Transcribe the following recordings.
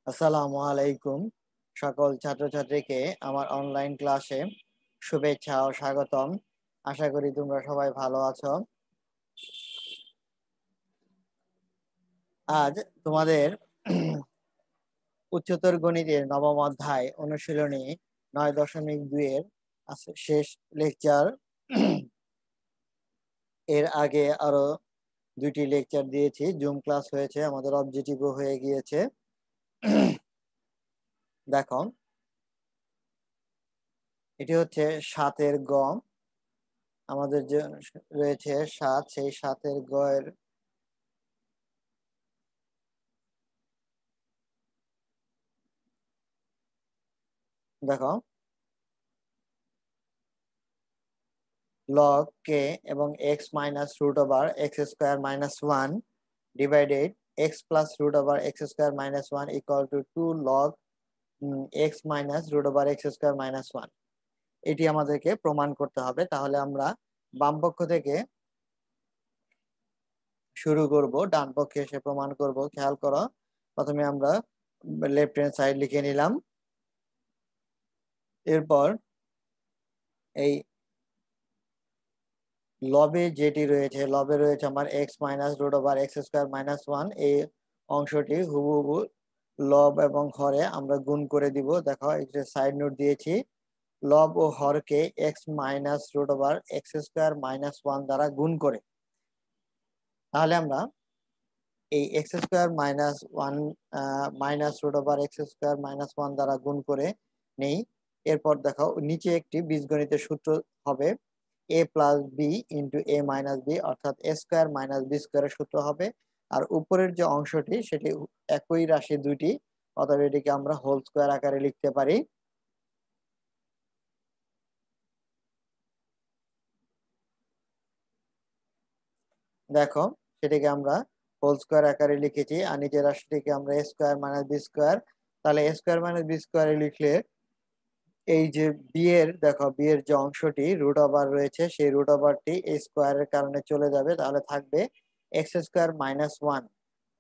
আসসালামু আলাইকুম। সকল ছাত্রছাত্রীকে আমার অনলাইন ক্লাসে শুভেচ্ছা ও স্বাগতম। আশা করি তোমরা সবাই ভালো আছো। আজ তোমাদের উচ্চতর গণিতের নবম অধ্যায় অনুশীলনী 9.2 এর শেষ লেকচার। এর আগে আরো 2টি লেকচার দিয়েছি, জুম ক্লাস হয়েছে, আমাদের অবজেক্টিভও হয়ে গিয়েছে। দেখো, এটি হচ্ছে 7-এর গ। আমাদের যে রয়েছে 7, সেই 7-এর গ এর দেখো, log k এবং x minus root over x square minus one divided x plus root over x square minus one equal to 2 log x minus root over x square minus one. এটি আমাদেরকে প্রমাণ করতে হবে। তাহলে আমরা বাম পক্ষ থেকে শুরু করব, ডান পক্ষে এসে প্রমাণ করব। খেয়াল করো, প্রথমে আমরা লেফট হ্যান্ড সাইড লিখে নিলাম। এরপর এই লবে যেটি রয়েছে, লবে রয়েছে আমার x minus root over x square minus one. এই অংশটি হুবহু লব এবং হরে আমরা গুণ করে দিব। দেখো, একটা সাইড নোট দিয়েছি, লব ও হরকে x minus root over x square minus one দ্বারা গুণ করে। তাহলে আমরা এই x square minus one minus root over x square minus one দ্বারা গুণ করে নেই। এরপর দেখো, নিচে একটি বীজগণিতের সূত্র হবে a plus B into A minus B, অর্থাৎ এ স্কোয়ার মাইনাস বি স্কোয়ারের সূত্র হবে। আর উপরের যে অংশটি সেটি একই রাশি দুটি, অতএব এটিকে আমরা হোল স্কোয়ার আকারে লিখতে পারি। দেখো, সেটিকে আমরা হোল স্কোয়ার আকারে লিখেছি, আর নিচের রাশিটিকে আমরা এ স্কোয়ার মাইনাস বি স্কোয়ার। তাহলে এ স্কোয়ার মাইনাস বি স্কোয়ারে লিখলে এই যে বি এর, দেখো বি এর যে অংশটি রুট ওভার রয়েছে, সেই রুট ওভারটি এই স্কোয়ারের কারণে চলে যাবে। তাহলে থাকবে এক্স স্কোয়ার মাইনাস ওয়ান।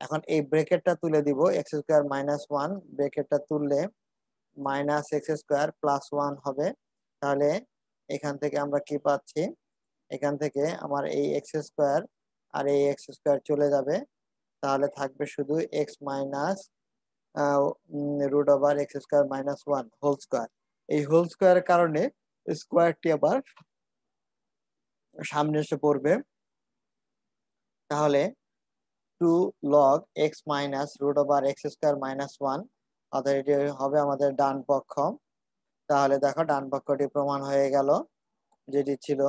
এখন এই ব্রেকেটটা তুলে দিব, এক্স স্কোয়ার মাইনাস ওয়ান ব্রেকেটটা তুললে minus x square plus one হবে। তাহলে এখান থেকে আমরা কি পাচ্ছি, এখান থেকে আমার এই এক্স স্কোয়ার আর এই এক্স স্কোয়ার চলে যাবে। তাহলে থাকবে শুধু x minus root over x square minus one whole square. এই হোল স্কোয়ারের কারণে স্কোয়ারটি আবার সামনে এসে পড়বে। তাহলে 2 log x minus root over x square minus one, অর্থাৎ এটি হবে আমাদের ডান পক্ষ। তাহলে দেখো, ডান পক্ষটি প্রমাণ হয়ে গেল, যেটি ছিল।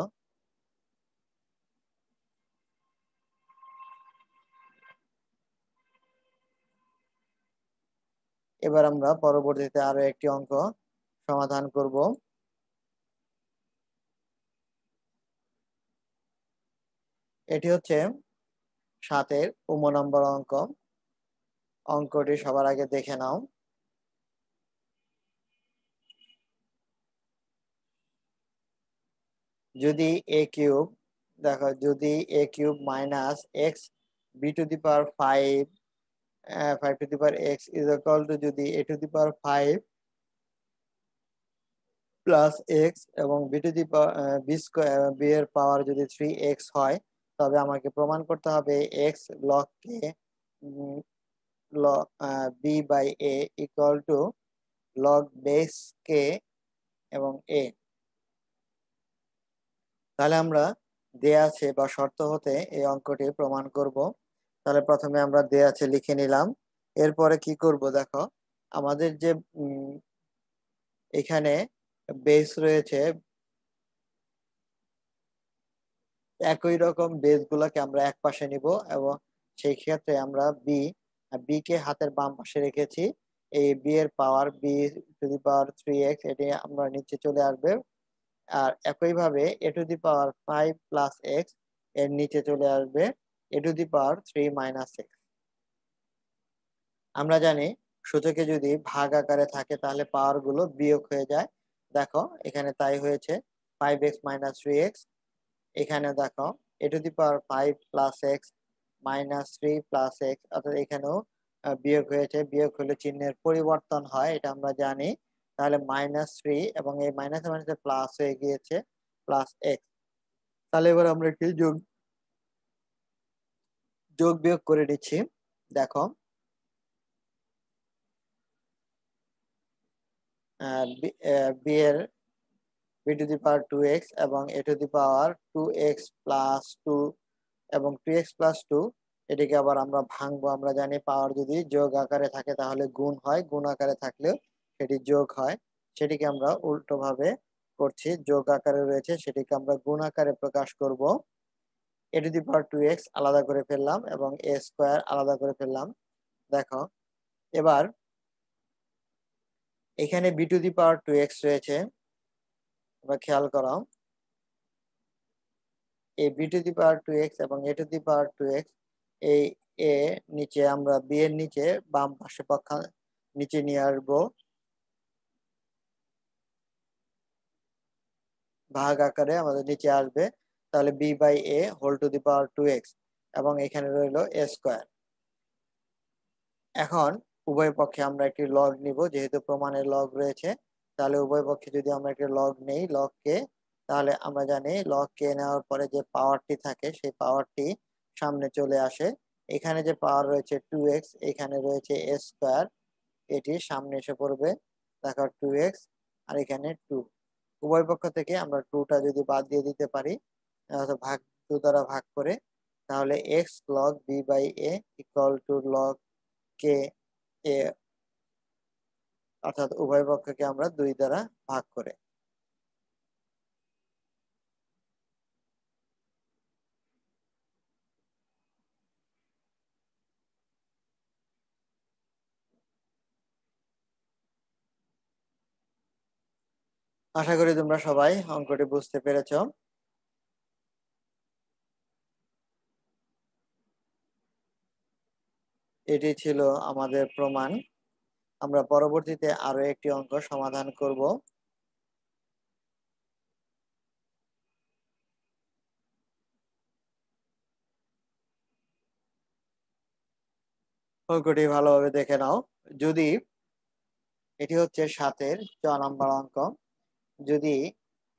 এবার আমরা পরবর্তীতে আরো একটি অঙ্ক সমাধান করব। এটি হচ্ছে 7-এর 15 নম্বর অঙ্ক। অঙ্কটি সবার আগে দেখে নাও। যদি এ কিউব, দেখো, যদি a cube minus x b to the power five, 5 to the power x is equal to, যদি a to the power five plus x এবং b to the b square, b এর power যদি 3x হয়, তবে আমাকে প্রমাণ করতে হবে এক্স লগ কে log b by a equal to log base কে এবং এ। তাহলে আমরা দেয়া আছে বা শর্ত হতে এই অঙ্কটি প্রমাণ করব। তাহলে প্রথমে আমরা দেয়া আছে লিখে নিলাম। এরপরে কি করব, দেখো, আমাদের যে এখানে বেস রয়েছে, একই রকম বেস গুলাকে আমরা এক পাশে নিব, এবং সেই ক্ষেত্রে আমরা বি কে হাতের বাম পাশে রেখেছি। এই বি এর power B to the power 3x, এটি আমরা নিচে চলে আসবে। আর একইভাবে A to the power 5 plus X এর নিচে চলে আসবে A to the power 3 minus X. আমরা জানি সূচকে যদি ভাগ আকারে থাকে তাহলে পাওয়ার গুলো বিয়োগ হয়ে যায়। দেখো, এখানে তাই হয়েছে, 5x মাইনাস 3x। এখানে দেখো, A to the power 5 plus X minus 3 plus X, অর্থাৎ এখানেও বিয়োগ হয়েছে, বিয়োগ হলে চিহ্নের পরিবর্তন হয়, এটা আমরা জানি। তাহলে -3 এবং এই মাইনাসে মাইনাসে প্লাস হয়ে গিয়েছে +x। তাহলে এবার আমরা একটি যোগ বিয়োগ করে নিচ্ছি। দেখো বি এর b⁴ এবং a⁴ এবং 2x+2 এটিকে আবার আমরা ভাঙবো। আমরা জানি পাওয়ার যদি যোগ আকারে থাকে তাহলে গুণ হয়, গুণ আকারে থাকলেও সেটি যোগ হয়। সেটিকে আমরা উল্টো ভাবে করছি, যোগ আকারে রয়েছে সেটিকে আমরা গুণ আকারে প্রকাশ করব। a⁴ আলাদা করে ফেললাম এবং a² আলাদা করে ফেললাম। দেখো এবার এখানে b⁴ রয়েছে, তোমরা খেয়াল করো এই b⁴ এবং a⁴ এই এ নিচে আমরা বি এর নিচে বাম পাশে নিচে নিয়ে আসবো, ভাগ আকারে আমাদের নিচে আসবে। তাহলে b/a² এবং এখানে রইল a²। এখন উভয় পক্ষে আমরা একটি লগ নিব, যেহেতু প্রমাণের লগ রয়েছে। তাহলে উভয় পক্ষে যদি আমরা একটি লগ নেই, লগ কে, তাহলে আমরা জানি লগ কে নেওয়ার পরে যে পাওয়ারটি থাকে সেই পাওয়ারটি সামনে চলে আসে। এখানে যে পাওয়ার রয়েছে 2x, এখানে রয়েছে a², এটি সামনে এসে পড়বে। দেখো 2x আর এখানে 2, উভয় পক্ষ থেকে আমরা 2টা যদি বাদ দিয়ে দিতে পারি, ভাগ 2 দ্বারা ভাগ করে, তাহলে x log b/a = log k a, অর্থাৎ উভয় পক্ষকে আমরা 2 দ্বারা ভাগ করে। আশা করি তোমরা সবাই অঙ্কটি বুঝতে পেরেছো। এটি ছিল আমাদের প্রমাণ। আমরা পরবর্তীতে আরো একটি অঙ্ক সমাধান করব। অঙ্কটি ভালোভাবে দেখে নাও। যদি এটি হচ্ছে 7-এর 4 নম্বর অঙ্ক। যদি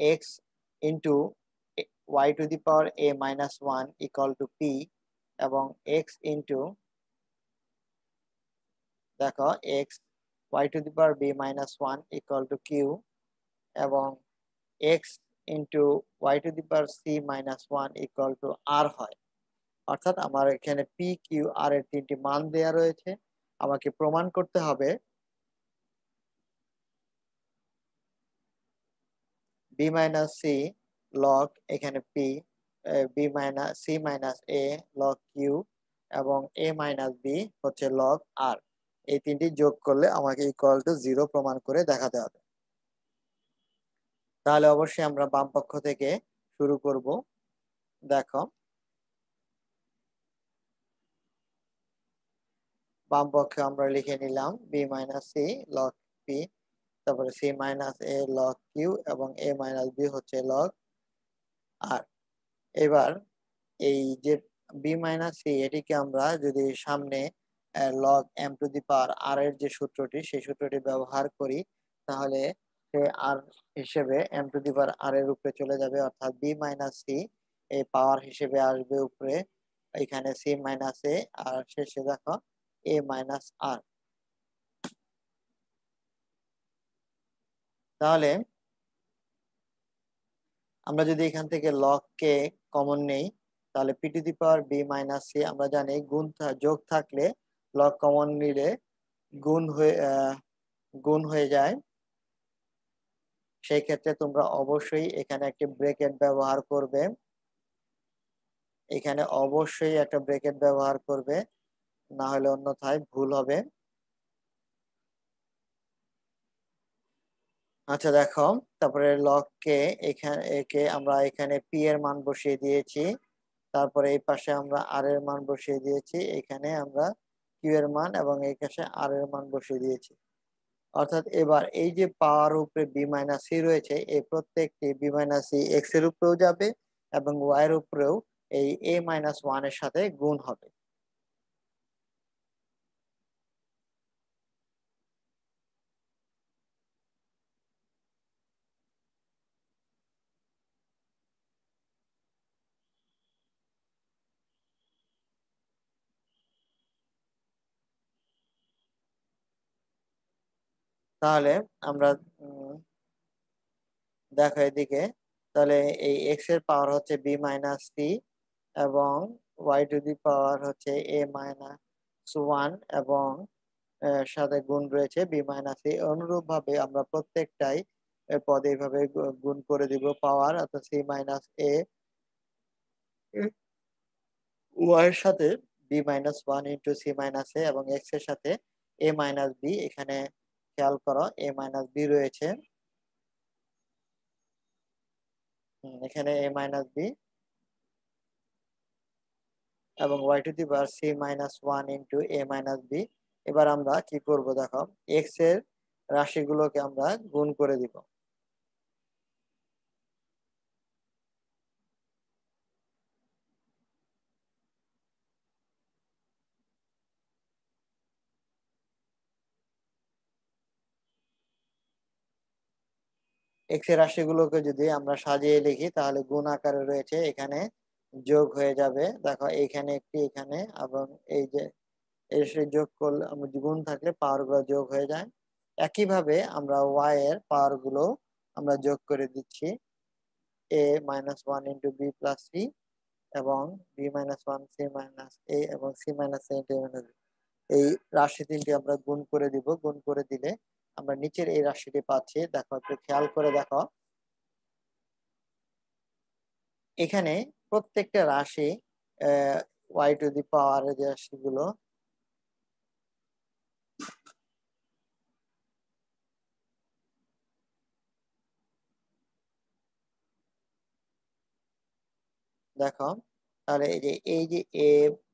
x into y⁴ a-1 = p এবং x ইন্টু, দেখো x y⁴b-1 = q এবং x ইন্টু y⁴c-1 = r হয়। অর্থাৎ আমার এখানে p, q, r এর 3টি মান দেয়া রয়েছে। আমাকে প্রমাণ করতে হবে b-c log এখানে p, c-a log q এবং a-b হচ্ছে log r। এই 3টি যোগ করলে আমাকে =0 প্রমাণ করে দেখাতে হবে। তাহলে অবশ্যই আমরা বাম পক্ষ থেকে শুরু করব। দেখো বাম পক্ষে আমরা লিখে নিলাম b-c log p, তারপরে c-a log q এবং a-b হচ্ছে log r। এবার এই যে b-c এটিকে আমরা যদি সামনে log m⁴ এর যে সূত্রটি সেই সূত্রটি ব্যবহার করি, তাহলে সে r হিসেবে m⁴ এর উপরে চলে যাবে, অর্থাৎ b-c এই পাওয়ার হিসেবে আসবে উপরে, এখানে c-a আর শেষে দেখো a-r। তাহলে আমরা যদি এখান থেকে লগ কে কমন নেই, তাহলে p⁴b-c আমরা জানি যোগ থাকলে লগ কমন নিলে গুণ হয়ে যায়। সেই ক্ষেত্রে তোমরা অবশ্যই এখানে একটি ব্রেকেট ব্যবহার করবে, এখানে অবশ্যই একটা ব্রেকেট ব্যবহার করবে, না হলে অন্যথায় ভুল হবে। আচ্ছা দেখো, তারপরে লগ কে আমরা এখানে পি এর মান বসিয়ে দিয়েছি, তারপরে এই পাশে আমরা আর এর মান বসিয়ে দিয়েছি, এখানে আমরা কিউ এর মান এবং এই পাশে আর এর মান বসিয়ে দিয়েছি। অর্থাৎ এবার এই যে পাওয়ার উপরে b-c রয়েছে, এই প্রত্যেকটি b-c x এর উপরেও যাবে এবং y এর উপরেও এই a-1 এর সাথে গুণ হবে। তাহলে আমরা দেখো এদিকে, তাহলে এই এক্স এর পাওয়ার হচ্ছে বি মাইনাস সি এবং ওয়াই টু দি পাওয়ার হচ্ছে এ মাইনাস ওয়ান এবং সাথে গুণ রয়েছে বি মাইনাস সি। অনুরূপ ভাবে আমরা প্রত্যেকটাই পদে এইভাবে গুণ করে দিব পাওয়ার, অর্থাৎ সি মাইনাস এ ওয়াই এর সাথে B minus one into C minus A এবং এক্স এর সাথে এ মাইনাস বি। এখানে খেয়াল করো এ মাইনাস বি রয়েছে, এখানে এ মাইনাস বি এবং y to the power C minus one into A minus B. এবার আমরা কি করব দেখো, এক্স এর রাশিগুলোকে আমরা গুণ করে দিব। এক্স এর রাশিগুলোকে যদি আমরা সাজিয়ে লিখি তাহলে গুণ আকারে রয়েছে, এখানে যোগ হয়ে যাবে। দেখো এখানে একটি, এখানে এবং এই যে এসে যোগ করলে গুণ থাকলে পাওয়ার গুলো যোগ হয়ে যায়। একইভাবে আমরা ওয়াই এর পাওয়ার গুলো আমরা যোগ করে দিচ্ছি, A minus one into B plus C এবং B minus one C minus A এবং সি মাইনাস এ ইন্টু এই রাশি তিনটি আমরা গুণ করে দিব। গুণ করে দিলে আমরা নিচের এই রাশিটি পাচ্ছি। দেখো একটু খেয়াল করে দেখো, এখানে প্রত্যেকটা রাশি ওয়াই টু দি পাওয়ার যে রাশিগুলো, দেখো তাহলে এই যে এ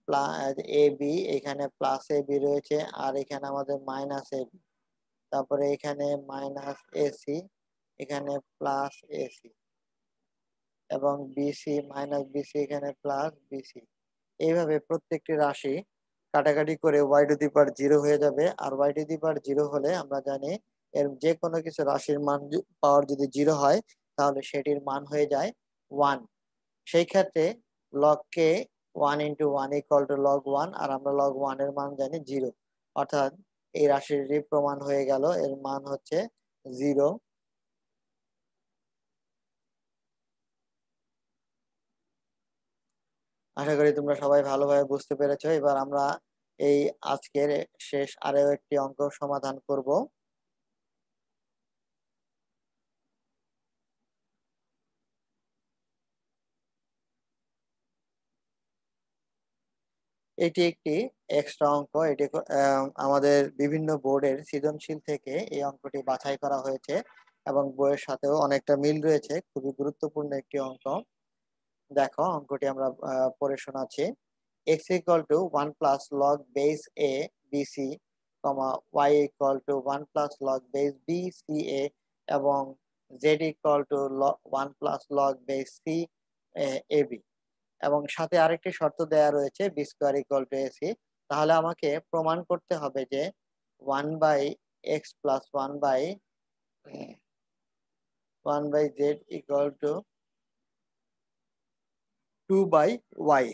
প্লাস এ বি, এখানে প্লাস এ বি রয়েছে আর এখানে আমাদের মাইনাস এ বি, তারপরে এখানে মাইনাস এসি, এখানে প্লাস এসি এবং বিসি মাইনাস বিসি, এখানে প্লাস বিসি। এইভাবে প্রত্যেকটি রাশি কাটাকাটি করে Y to the power zero হয়ে যাবে। আর Y to the power zero হলে আমরা জানি এর যে কোনো কিছু রাশির মান পাওয়ার যদি জিরো হয় তাহলে সেটির মান হয়ে যায় ওয়ান। সেই ক্ষেত্রে লগ কে one into one equal to log one, আর আমরা লগ ওয়ান এর মান জানি জিরো, অর্থাৎ এই রাশিটি প্রমাণ হয়ে গেল, এর মান হচ্ছে জিরো। আশা করি তোমরা সবাই ভালোভাবে বুঝতে পেরেছো। এবার আমরা এই আজকের শেষ আরো একটি অঙ্ক সমাধান করব। এটি একটি এক্সট্রা অঙ্ক। এটি আমাদের বিভিন্ন বোর্ডের সৃজনশীল থেকে এই অঙ্কটি বাছাই করা হয়েছে এবং বইয়ের সাথেও অনেকটা মিল রয়েছে। খুবই গুরুত্বপূর্ণ একটি অঙ্ক। দেখো অঙ্কটি আমরা পড়ে শোনাচ্ছি। x equal to one plus log base A B C, Y equal to one plus log base B C A এবং Z equal to one plus log base C A B, এবং সাথে আরেকটি শর্ত দেয়া রয়েছে B square equal to AC. তাহলে আমাকে প্রমাণ করতে হবে যে one by X plus one by Z equal to two by Y.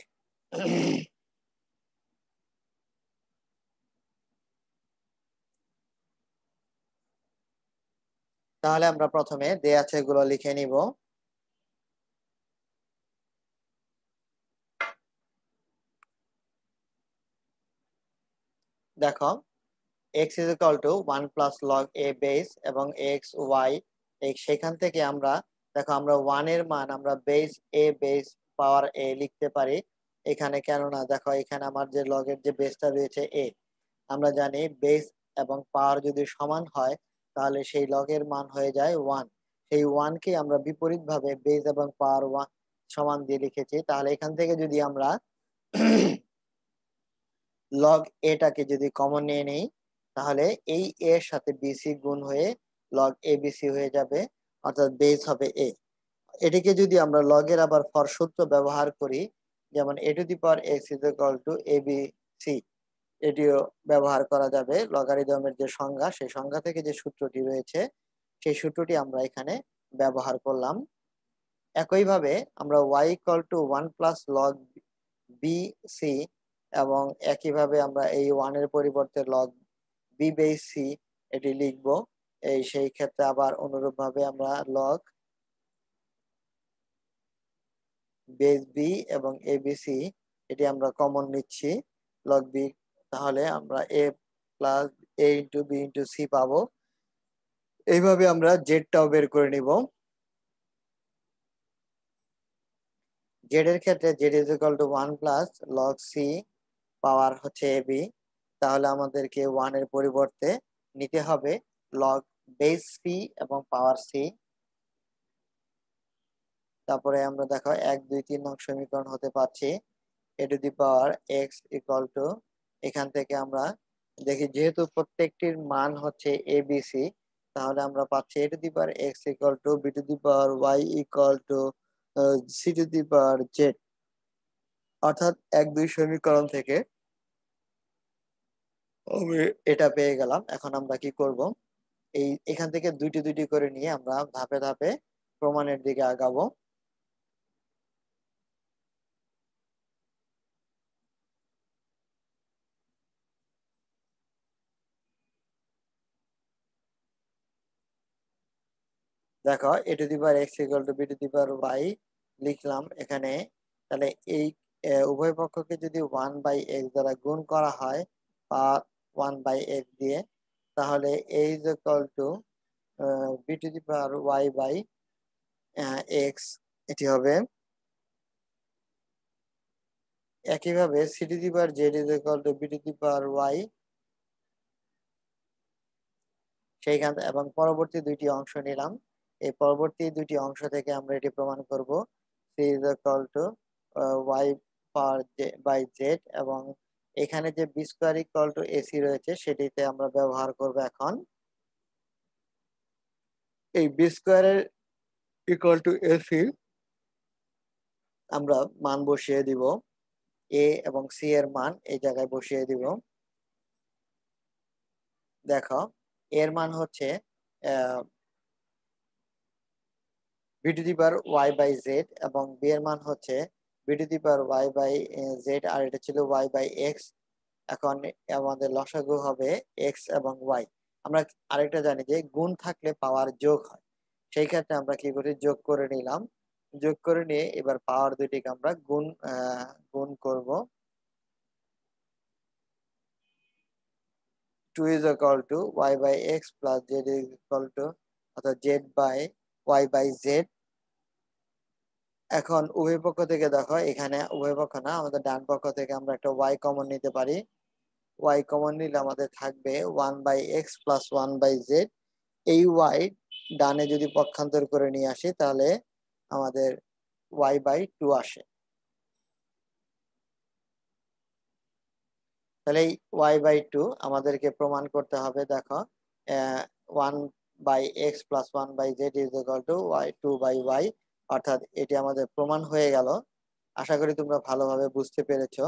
তাহলে আমরা প্রথমে দেয়া আছে এগুলো লিখে নিব। দেখো x is equal to 1 plus log a base এবং x y, সেখান থেকে আমরা দেখো আমরা 1 এর মান আমরা base a base power a লিখতে পারি এখানে। কেননা দেখো এখানে আমার যে লগের যে বেসটা রয়েছে a, আমরা জানি বেস এবং পাওয়ার যদি সমান হয় তাহলে সেই লগের মান হয়ে যায় 1। সেই 1 কে আমরা বিপরীত ভাবে বেস এবং পাওয়ার 1 সমান দিয়ে লিখেছি। তাহলে এখান থেকে যদি আমরা লগ এটাকে যদি কমন নিয়ে নেই তাহলে এই এ এর সাথে বিসি গুণ হয়ে লগ এ বিসি হয়ে যাবে, অর্থাৎ বেস হবে এ। এটিকে যদি আমরা লগের আবার ফর সূত্র ব্যবহার করি, যেমন A to the power x is equal to A B C, এটিও ব্যবহার করা যাবে। লগারিদমের যে সংজ্ঞা, সেই সংজ্ঞা থেকে যে সূত্রটি রয়েছে সেই সূত্রটি আমরা এখানে ব্যবহার করলাম। একইভাবে আমরা y equal to one plus log B C এবং একইভাবে আমরা এই ওয়ানের পরিবর্তে লগ বি বেস সি এটি লিখব। সেই ক্ষেত্রে আবার অনুরূপভাবে আমরা লগ বেস বি এবং এবিসি এটি আমরা কমন নিচ্ছি লগ বি, তাহলে আমরা এ প্লাস এ ইন্টু বি ইন্টু সি পাবো। এইভাবে আমরা জেডটাও বের করে নিব। জেড এর ক্ষেত্রে Z is equal to 1 plus log C power হচ্ছে এ বি, তাহলে আমাদেরকে 1 এর পরিবর্তে নিতে হবে লগ বেস সি এবং পাওয়ার সি। তারপরে আমরা দেখো 1 2 3 নং সমীকরণ হতে পাচ্ছি A to the power X equal to, এখান থেকে আমরা দেখি যেহেতু প্রত্যেকটির মান হচ্ছে এ বি সি, তাহলে আমরা পাচ্ছি A to the power X equal to B to the power Y equal to C to the power Z. অর্থাৎ 1 2 সমীকরণ থেকে আমি এটা পেয়ে গেলাম। এখন আমরা কি করব, এখান থেকে দুইটি দুইটি করে নিয়ে আমরা ধাপে ধাপে প্রমাণের দিকে আগাবো। দেখো A to the power X equal to B to the power Y লিখলাম এখানে। তাহলে এই উভয় পক্ষকে যদি 1/x দ্বারা গুণ করা হয় বা 1/x দিয়ে, তাহলে a is equal to B to the power Y by x এটি হবে। একইভাবে C to the power z is equal to B to the power y, সেইখান এবং পরবর্তী দুইটি অংশ নিলাম। এই পরবর্তী দুইটি অংশ থেকে আমরা এটি প্রমাণ করব C is equal to y power by Z, এবং এখানে যে B square equal to AC রয়েছে সেটিতে আমরা ব্যবহার করব। এখন এই বি স্কোয়ারের ইকুয়াল টু এসি আমরা মান বসিয়ে দিব, এ এবং সি এর মান এই জায়গায় বসিয়ে দিব। দেখো এর মান হচ্ছে B to the power Y by Z এবং বি এর মান হচ্ছে B to the power Y by Z, আর এটা ছিল ওয়াই বাই এক্স। এখন আমাদের লসাগু হবে এক্স এবং ওয়াই। আমরা আরেকটা জানি যে গুণ থাকলে পাওয়ার যোগ হয়, সেই ক্ষেত্রে আমরা কি করি, যোগ করে নিলাম। যোগ করে নিয়ে এবার পাওয়ার দুইটিকে আমরা গুণ করব। 2 is equal to y by x plus z is equal to অর্থাৎ z by y by z। এখন উভয় পক্ষ থেকে দেখো, এখানে উভয় পক্ষ না, আমাদের ডান পক্ষ থেকে আমরা একটা y কমন নিতে পারি। y কমন নিলে আমাদের থাকবে 1/x প্লাস 1/z। এই y ডানে যদি পক্ষান্তর করে নিয়ে আসি তাহলে আমাদের y/2 আসে। তাহলে এই y/2 আমাদেরকে প্রমাণ করতে হবে। দেখো 1/x plus 1/z is equal two y 2/y, অর্থাৎ এটি আমাদের প্রমাণ হয়ে গেল। আশা করি তোমরা ভালোভাবে বুঝতে পেরেছো।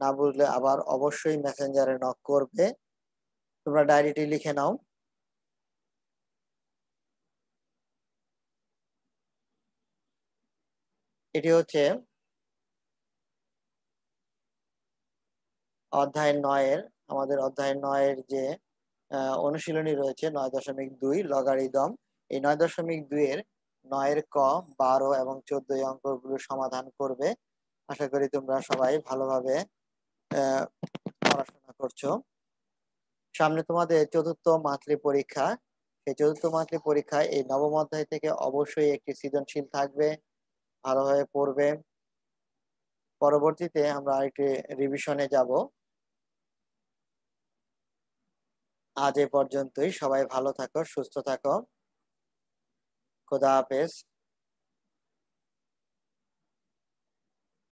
না বুঝলে আবার অবশ্যই মেসেঞ্জারে নক করবে। তোমরা ডায়েরিটি লিখে নাও। এটি হচ্ছে অধ্যায় 9-এর, আমাদের অধ্যায় 9-এর যে অনুশীলনী রয়েছে 9.2 লগারিদম। এই 9.2-এর 9-এর ক, 12 এবং 14 অঙ্কগুলো সমাধান করবে। আশা করি তোমরা সবাই ভালোভাবে পড়াশোনা করছো। সামনে তোমাদের চতুর্থ মান্থলি পরীক্ষা। সেই চতুর্থ মান্থলি পরীক্ষায় এই নবম অধ্যায় থেকে অবশ্যই একটি সৃজনশীল থাকবে, ভালোভাবে পড়বে। পরবর্তীতে আমরা একটি রিভিশনে যাব। আজ এ পর্যন্তই। সবাই ভালো থাকো, সুস্থ থাকো। খোদা হাফেজ।